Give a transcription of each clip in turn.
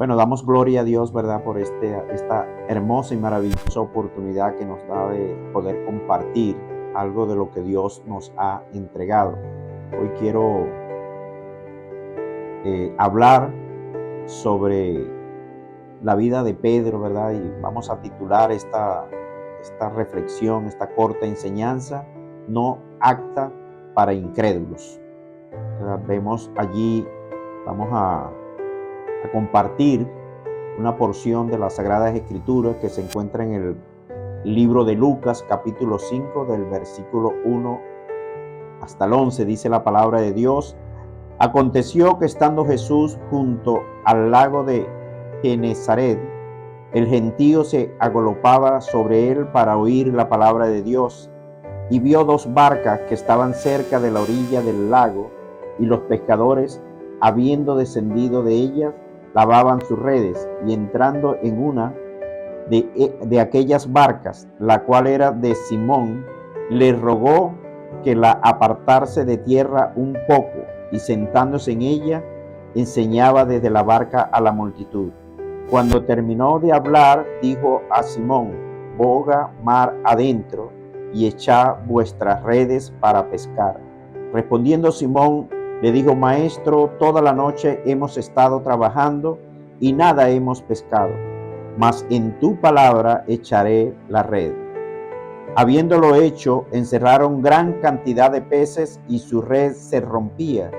Bueno, damos gloria a Dios, ¿verdad? Por esta hermosa y maravillosa oportunidad que nos da de poder compartir algo de lo que Dios nos ha entregado. Hoy quiero hablar sobre la vida de Pedro, ¿verdad? Y vamos a titular esta reflexión, esta corta enseñanza, no apta para incrédulos. ¿Verdad? Vemos allí, vamos a compartir una porción de las Sagradas Escrituras que se encuentra en el libro de Lucas, capítulo 5, del versículo 1 hasta el 11, dice la palabra de Dios. Aconteció que estando Jesús junto al lago de Genezaret, el gentío se agolpaba sobre él para oír la palabra de Dios, y vio dos barcas que estaban cerca de la orilla del lago, y los pescadores, habiendo descendido de ellas, lavaban sus redes, y entrando en una de aquellas barcas, la cual era de Simón, le rogó que la apartase de tierra un poco, y sentándose en ella, enseñaba desde la barca a la multitud. Cuando terminó de hablar, dijo a Simón: boga mar adentro y echad vuestras redes para pescar. Respondiendo Simón, le dijo: Maestro, toda la noche hemos estado trabajando y nada hemos pescado, mas en tu palabra echaré la red. Habiéndolo hecho, encerraron gran cantidad de peces y su red se rompía.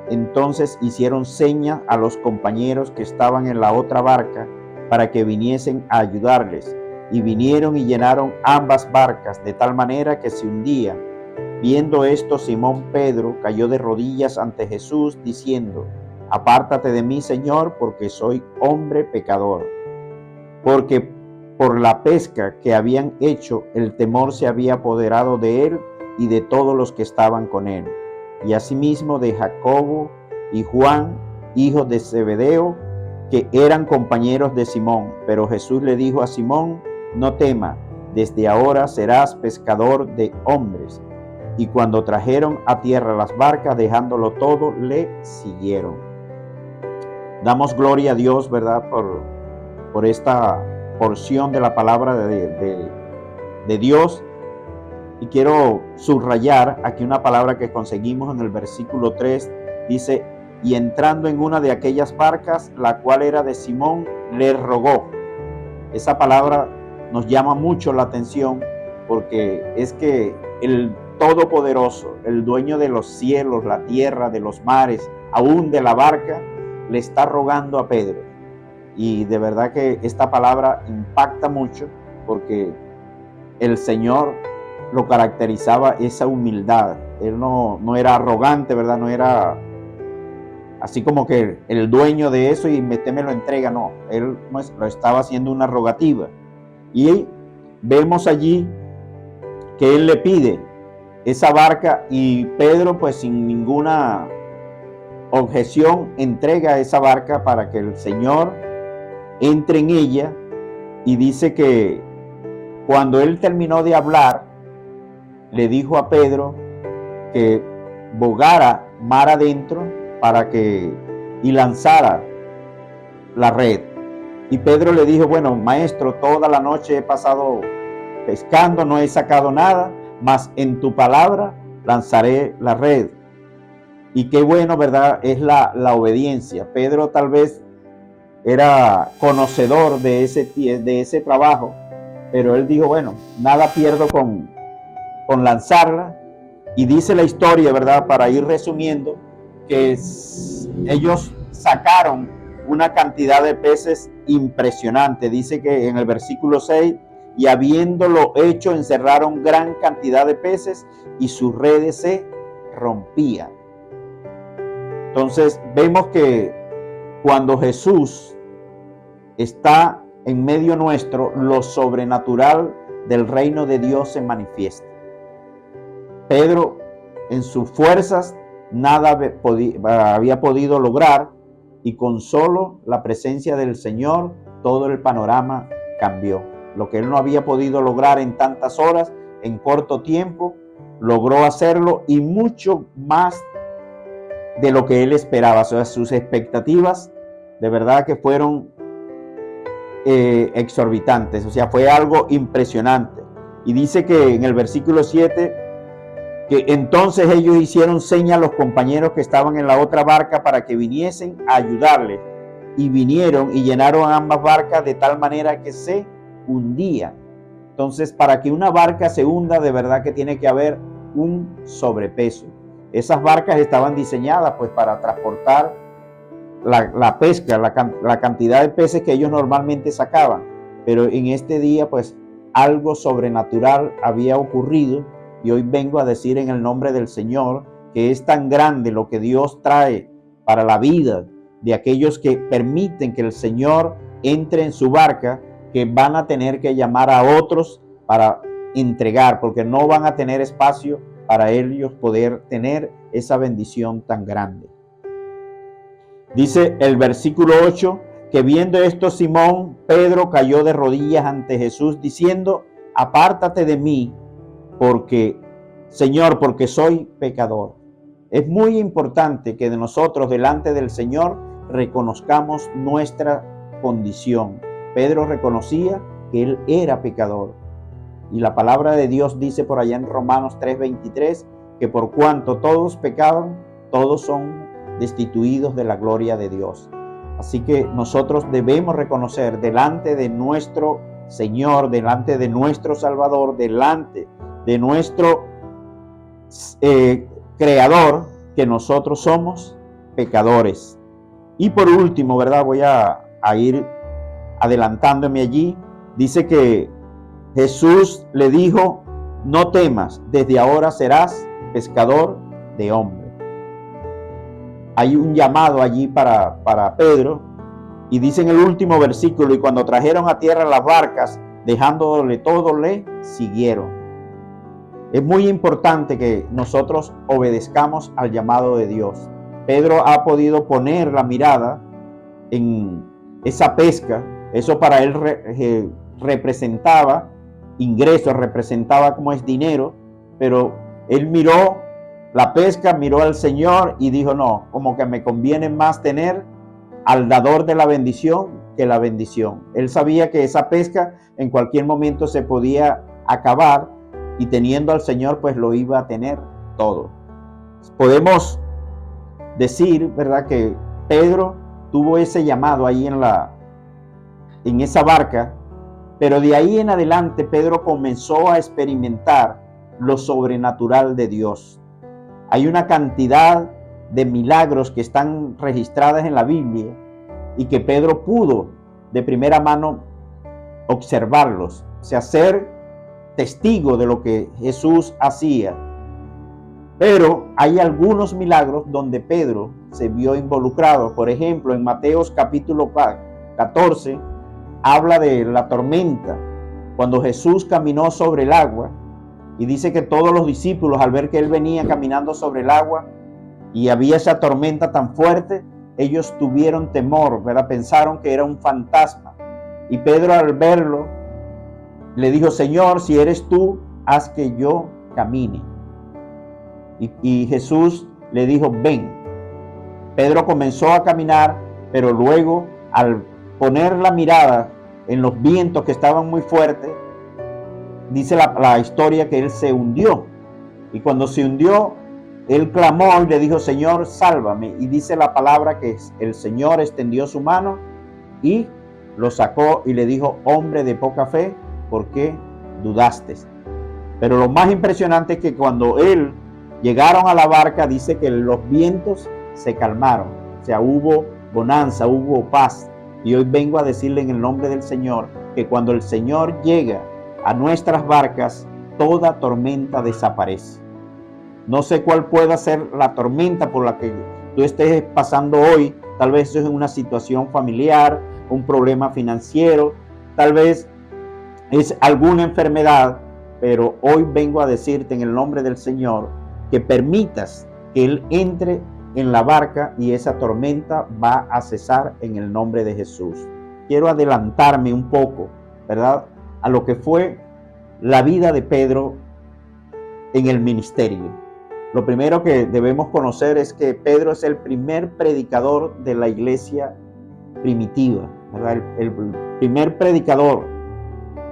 Entonces hicieron seña a los compañeros que estaban en la otra barca para que viniesen a ayudarles. Y vinieron y llenaron ambas barcas de tal manera que se hundían. Viendo esto, Simón Pedro cayó de rodillas ante Jesús, diciendo: Apártate de mí, Señor, porque soy hombre pecador. Porque por la pesca que habían hecho, el temor se había apoderado de él y de todos los que estaban con él. Y asimismo de Jacobo y Juan, hijos de Zebedeo, que eran compañeros de Simón. Pero Jesús le dijo a Simón: No temas, desde ahora serás pescador de hombres. Y cuando trajeron a tierra las barcas, dejándolo todo, le siguieron. Damos gloria a Dios, ¿verdad? Por esta porción de la palabra de Dios. Y quiero subrayar aquí una palabra que conseguimos en el versículo 3. Dice: y entrando en una de aquellas barcas, la cual era de Simón, le rogó. Esa palabra nos llama mucho la atención, porque es que el Todopoderoso, el dueño de los cielos, la tierra, de los mares, aún de la barca, le está rogando a Pedro. Y de verdad que esta palabra impacta mucho, porque el Señor lo caracterizaba esa humildad. Él no era arrogante, ¿verdad? No era así como que el dueño de eso y me lo entrega. No, él lo estaba haciendo una rogativa. Y vemos allí que él le pide esa barca, y Pedro, pues sin ninguna objeción, entrega esa barca para que el Señor entre en ella. Y dice que cuando él terminó de hablar, le dijo a Pedro que bogara mar adentro y lanzara la red. Y Pedro le dijo: bueno, maestro, toda la noche he pasado pescando, no he sacado nada, mas en tu palabra lanzaré la red. Y qué bueno, ¿verdad? Es la obediencia. Pedro tal vez era conocedor de ese trabajo, pero él dijo: bueno, nada pierdo con lanzarla. Y dice la historia, ¿verdad? Para ir resumiendo, que ellos sacaron una cantidad de peces impresionante. Dice que en el versículo 6, y habiéndolo hecho, encerraron gran cantidad de peces y sus redes se rompían. Entonces vemos que cuando Jesús está en medio nuestro, lo sobrenatural del reino de Dios se manifiesta. Pedro, en sus fuerzas, nada había podido lograr, y con solo la presencia del Señor, todo el panorama cambió. Lo que él no había podido lograr en tantas horas, en corto tiempo, logró hacerlo, y mucho más de lo que él esperaba. O sea, sus expectativas de verdad que fueron exorbitantes, o sea, fue algo impresionante. Y dice que en el versículo 7, que entonces ellos hicieron seña a los compañeros que estaban en la otra barca para que viniesen a ayudarles. Y vinieron y llenaron ambas barcas de tal manera que se hundían. Entonces, para que una barca se hunda, de verdad que tiene que haber un sobrepeso. Esas barcas estaban diseñadas pues para transportar la pesca, la cantidad de peces que ellos normalmente sacaban. Pero en este día pues algo sobrenatural había ocurrido, y hoy vengo a decir en el nombre del Señor que es tan grande lo que Dios trae para la vida de aquellos que permiten que el Señor entre en su barca, que van a tener que llamar a otros para entregar, porque no van a tener espacio para ellos poder tener esa bendición tan grande. Dice el versículo 8, que viendo esto Simón Pedro cayó de rodillas ante Jesús diciendo: apártate de mí, Señor, porque soy pecador. Es muy importante que de nosotros delante del Señor reconozcamos nuestra condición. Pedro reconocía que él era pecador. Y la palabra de Dios dice por allá en Romanos 3:23, que por cuanto todos pecaban, todos son destituidos de la gloria de Dios. Así que nosotros debemos reconocer delante de nuestro Señor, delante de nuestro Salvador, delante de nuestro Creador, que nosotros somos pecadores. Y por último, ¿verdad? Voy a ir adelantándome allí. Dice que Jesús le dijo: no temas, desde ahora serás pescador de hombres. Hay un llamado allí para Pedro, y dice en el último versículo: y cuando trajeron a tierra las barcas, dejándole todo, le siguieron. Es muy importante que nosotros obedezcamos al llamado de Dios. Pedro ha podido poner la mirada en esa pesca. Eso para él representaba ingresos, representaba como es dinero, pero él miró la pesca, miró al Señor y dijo: no, como que me conviene más tener al dador de la bendición que la bendición. Él sabía que esa pesca en cualquier momento se podía acabar, y teniendo al Señor pues lo iba a tener todo. Podemos decir, ¿verdad?, que Pedro tuvo ese llamado ahí en esa barca, pero de ahí en adelante Pedro comenzó a experimentar lo sobrenatural de Dios. Hay una cantidad de milagros que están registradas en la Biblia y que Pedro pudo de primera mano observarlos, o sea, ser testigo de lo que Jesús hacía. Pero hay algunos milagros donde Pedro se vio involucrado. Por ejemplo, en Mateos capítulo 14 habla de la tormenta, cuando Jesús caminó sobre el agua, y dice que todos los discípulos, al ver que él venía caminando sobre el agua y había esa tormenta tan fuerte, ellos tuvieron temor, ¿verdad? Pensaron que era un fantasma. Y Pedro, al verlo, le dijo: Señor, si eres tú, haz que yo camine. Y Jesús le dijo: ven. Pedro comenzó a caminar, pero luego, al poner la mirada en los vientos que estaban muy fuertes, dice la historia que él se hundió. Y cuando se hundió, él clamó y le dijo: Señor, sálvame. Y dice la palabra que el Señor extendió su mano y lo sacó y le dijo: hombre de poca fe, ¿por qué dudaste? Pero lo más impresionante es que cuando él llegaron a la barca, dice que los vientos se calmaron. O sea, hubo bonanza, hubo paz. Y hoy vengo a decirle en el nombre del Señor que cuando el Señor llega a nuestras barcas, toda tormenta desaparece. No sé cuál pueda ser la tormenta por la que tú estés pasando hoy. Tal vez es una situación familiar, un problema financiero, tal vez es alguna enfermedad, pero hoy vengo a decirte en el nombre del Señor que permitas que Él entre en la barca y esa tormenta va a cesar en el nombre de Jesús. Quiero adelantarme un poco, ¿verdad?, a lo que fue la vida de Pedro en el ministerio. Lo primero que debemos conocer es que Pedro es el primer predicador de la iglesia primitiva. ¿verdad? El primer predicador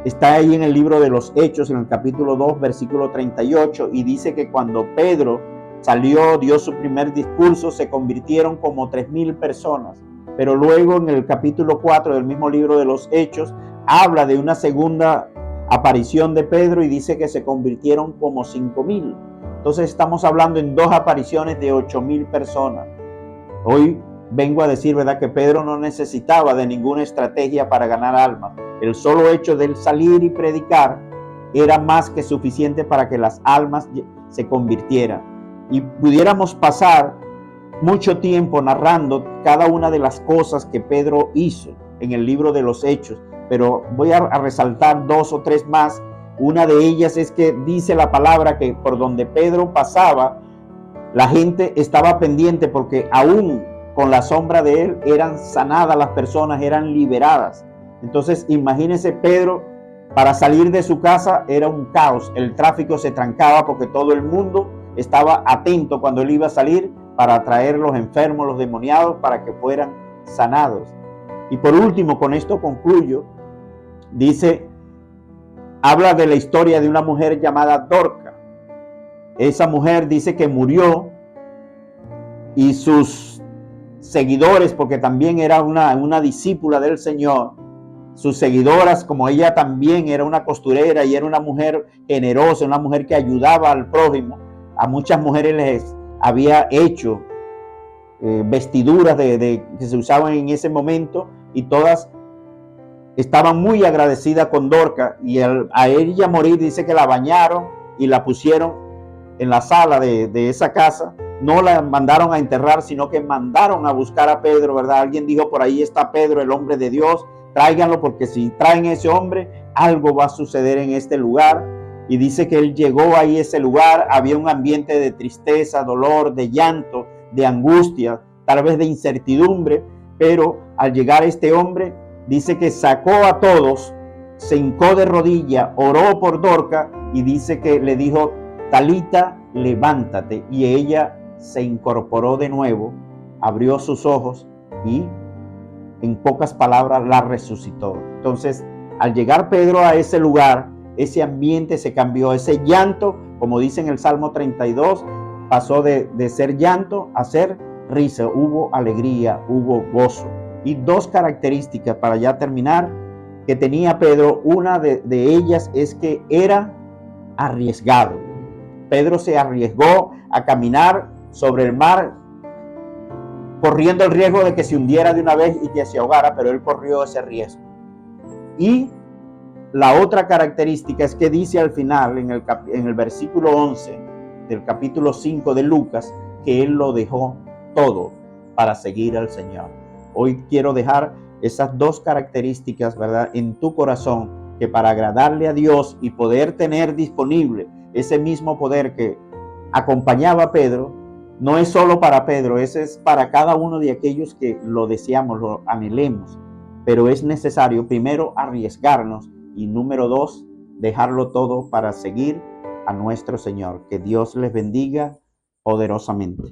está ahí en el libro de los Hechos, en el capítulo 2, versículo 38, y dice que cuando Pedro salió, dio su primer discurso, se convirtieron como 3,000 personas. Pero luego en el capítulo 4 del mismo libro de los Hechos, habla de una segunda aparición de Pedro y dice que se convirtieron como 5,000. Entonces estamos hablando en 2 apariciones de 8,000 personas. Hoy vengo a decir, ¿verdad?, que Pedro no necesitaba de ninguna estrategia para ganar almas. El solo hecho de él salir y predicar era más que suficiente para que las almas se convirtieran. Y pudiéramos pasar mucho tiempo narrando cada una de las cosas que Pedro hizo en el libro de los Hechos, pero voy a resaltar 2 o 3 más. Una de ellas es que dice la palabra que por donde Pedro pasaba, la gente estaba pendiente porque aún con la sombra de él eran sanadas las personas, eran liberadas. Entonces imagínense, Pedro para salir de su casa era un caos, el tráfico se trancaba porque todo el mundo estaba atento cuando él iba a salir para traer los enfermos, los demoniados, para que fueran sanados. Y por último, con esto concluyo, habla de la historia de una mujer llamada Dorca. Esa mujer dice que murió y sus seguidores, porque también era una discípula del Señor, sus seguidoras, como ella también era una costurera y era una mujer generosa, una mujer que ayudaba al prójimo, a muchas mujeres les había hecho vestiduras que se usaban en ese momento, y todas estaban muy agradecidas con Dorca. Y a ella morir, dice que la bañaron y la pusieron en la sala de esa casa. No la mandaron a enterrar, sino que mandaron a buscar a Pedro, ¿verdad? Alguien dijo: por ahí está Pedro, el hombre de Dios, tráiganlo, porque si traen a ese hombre, algo va a suceder en este lugar. Y dice que él llegó ahí a ese lugar, había un ambiente de tristeza, dolor, de llanto, de angustia, tal vez de incertidumbre, pero al llegar este hombre, dice que sacó a todos, se hincó de rodilla, oró por Dorca y dice que le dijo: Talita, levántate. Y ella se incorporó de nuevo, abrió sus ojos y en pocas palabras la resucitó. Entonces, al llegar Pedro a ese lugar, ese ambiente se cambió, ese llanto, como dice en el Salmo 32, pasó de ser llanto a ser risa, hubo alegría, hubo gozo. Y 2 características para ya terminar que tenía Pedro, una de ellas es que era arriesgado. Pedro se arriesgó a caminar sobre el mar, corriendo el riesgo de que se hundiera de una vez y que se ahogara, pero él corrió ese riesgo. Y la otra característica es que dice al final, en el versículo 11 del capítulo 5 de Lucas, que él lo dejó todo para seguir al Señor. Hoy quiero dejar esas 2 características, ¿verdad?, en tu corazón, que para agradarle a Dios y poder tener disponible ese mismo poder que acompañaba a Pedro, no es solo para Pedro, ese es para cada uno de aquellos que lo deseamos, lo anhelemos. Pero es necesario primero arriesgarnos y número 2, dejarlo todo para seguir a nuestro Señor. Que Dios les bendiga poderosamente.